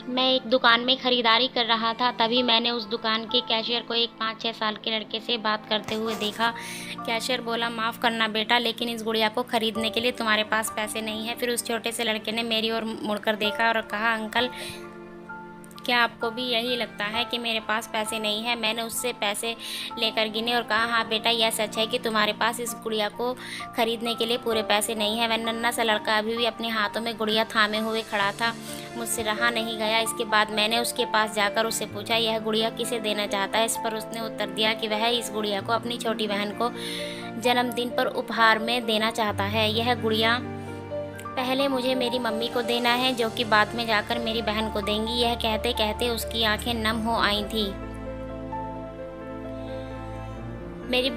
मैं एक दुकान में ख़रीदारी कर रहा था, तभी मैंने उस दुकान के कैशियर को एक 5-6 साल के लड़के से बात करते हुए देखा। कैशियर बोला, माफ़ करना बेटा, लेकिन इस गुड़िया को ख़रीदने के लिए तुम्हारे पास पैसे नहीं हैं। फिर उस छोटे से लड़के ने मेरी ओर मुड़कर देखा और कहा, अंकल, क्या आपको भी यही लगता है कि मेरे पास पैसे नहीं हैं? मैंने उससे पैसे लेकर गिने और कहा, हाँ बेटा, यह सच है कि तुम्हारे पास इस गुड़िया को ख़रीदने के लिए पूरे पैसे नहीं हैं। वह नन्हा सा लड़का अभी भी अपने हाथों में गुड़िया थामे हुए खड़ा था। मुझसे रहा नहीं गया। इसके बाद मैंने उसके पास जाकर उससे पूछा, यह गुड़िया किसे देना चाहता है? इस पर उसने उत्तर दिया कि वह इस गुड़िया को अपनी छोटी बहन को जन्मदिन पर उपहार में देना चाहता है। यह गुड़िया पहले मुझे मेरी मम्मी को देना है, जो कि बाद में जाकर मेरी बहन को देंगी। यह कहते कहते उसकी आंखें नम हो आई थी। मेरी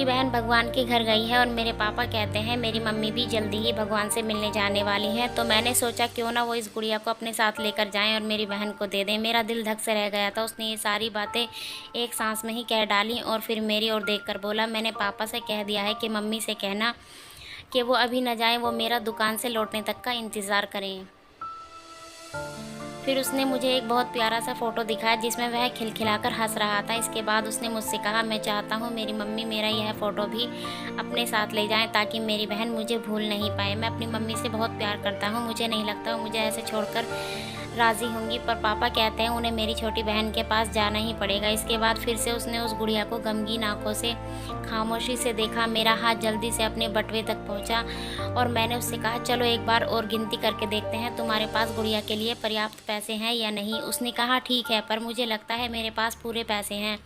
बहन भगवान के घर गई है और मेरे पापा कहते हैं मेरी मम्मी भी जल्दी ही भगवान से मिलने जाने वाली है। तो मैंने सोचा क्यों ना वो इस गुड़िया को अपने साथ लेकर जाएं और मेरी बहन को दे दें। मेरा दिल धक से रह गया था। उसने ये सारी बातें एक सांस में ही कह डाली और फिर मेरी ओर देखकर बोला, मैंने पापा से कह दिया है कि मम्मी से कहना कि वो अभी न जाएं, वो मेरा दुकान से लौटने तक का इंतज़ार करें। फिर उसने मुझे एक बहुत प्यारा सा फ़ोटो दिखाया जिसमें वह खिलखिलाकर हंस रहा था। इसके बाद उसने मुझसे कहा, मैं चाहता हूँ मेरी मम्मी मेरा यह फ़ोटो भी अपने साथ ले जाएं, ताकि मेरी बहन मुझे भूल नहीं पाए। मैं अपनी मम्मी से बहुत प्यार करता हूँ। मुझे नहीं लगता वो मुझे ऐसे छोड़कर राज़ी होंगी, पर पापा कहते हैं उन्हें मेरी छोटी बहन के पास जाना ही पड़ेगा। इसके बाद फिर से उसने उस गुड़िया को गमगीन आंखों से खामोशी से देखा। मेरा हाथ जल्दी से अपने बटुए तक पहुंचा और मैंने उससे कहा, चलो एक बार और गिनती करके देखते हैं, तुम्हारे पास गुड़िया के लिए पर्याप्त पैसे हैं या नहीं? उसने कहा, ठीक है, पर मुझे लगता है मेरे पास पूरे पैसे हैं।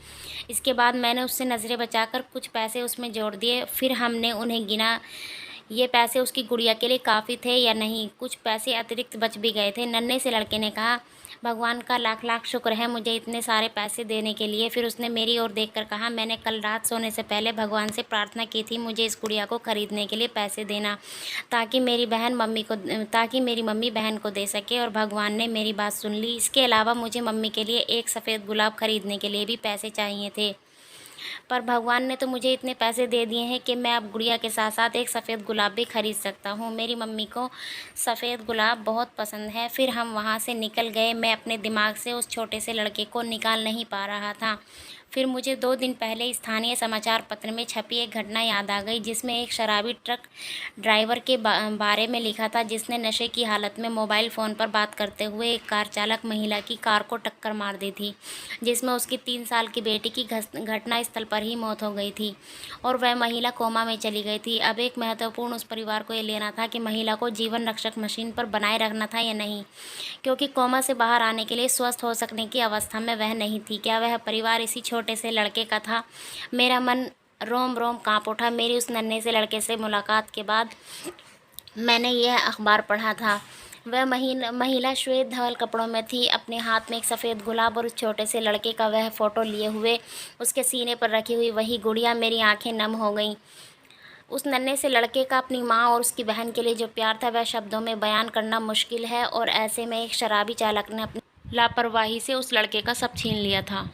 इसके बाद मैंने उससे नज़रें बचाकर कुछ पैसे उसमें जोड़ दिए। फिर हमने उन्हें गिना। ये पैसे उसकी गुड़िया के लिए काफ़ी थे या नहीं? कुछ पैसे अतिरिक्त बच भी गए थे। नन्हे से लड़के ने कहा, भगवान का लाख लाख शुक्र है मुझे इतने सारे पैसे देने के लिए। फिर उसने मेरी ओर देखकर कहा, मैंने कल रात सोने से पहले भगवान से प्रार्थना की थी मुझे इस गुड़िया को ख़रीदने के लिए पैसे देना, ताकि मेरी मम्मी बहन को दे सके, और भगवान ने मेरी बात सुन ली। इसके अलावा मुझे मम्मी के लिए एक सफ़ेद गुलाब ख़रीदने के लिए भी पैसे चाहिए थे, पर भगवान ने तो मुझे इतने पैसे दे दिए हैं कि मैं अब गुड़िया के साथ साथ एक सफ़ेद गुलाब भी ख़रीद सकता हूँ। मेरी मम्मी को सफ़ेद गुलाब बहुत पसंद है। फिर हम वहाँ से निकल गए। मैं अपने दिमाग से उस छोटे से लड़के को निकाल नहीं पा रहा था। फिर मुझे 2 दिन पहले स्थानीय समाचार पत्र में छपी एक घटना याद आ गई, जिसमें एक शराबी ट्रक ड्राइवर के बारे में लिखा था, जिसने नशे की हालत में मोबाइल फ़ोन पर बात करते हुए एक कार चालक महिला की कार को टक्कर मार दी थी, जिसमें उसकी 3 साल की बेटी की घटनास्थल पर ही मौत हो गई थी और वह महिला कोमा में चली गई थी। अब एक महत्वपूर्ण उस परिवार को ये लेना था कि महिला को जीवन रक्षक मशीन पर बनाए रखना था या नहीं, क्योंकि कोमा से बाहर आने के लिए स्वस्थ हो सकने की अवस्था में वह नहीं थी। क्या वह परिवार इसी छोटे से लड़के का था? मेरा मन रोम रोम काँप उठा। मेरी उस नन्हे से लड़के से मुलाकात के बाद मैंने यह अखबार पढ़ा था। वह महिला श्वेत धवल कपड़ों में थी, अपने हाथ में एक सफ़ेद गुलाब और उस छोटे से लड़के का वह फ़ोटो लिए हुए उसके सीने पर रखी हुई वही गुड़िया। मेरी आंखें नम हो गईं। उस नन्हे से लड़के का अपनी माँ और उसकी बहन के लिए जो प्यार था वह शब्दों में बयान करना मुश्किल है, और ऐसे में एक शराबी चालक ने अपनी लापरवाही से उस लड़के का सब छीन लिया था।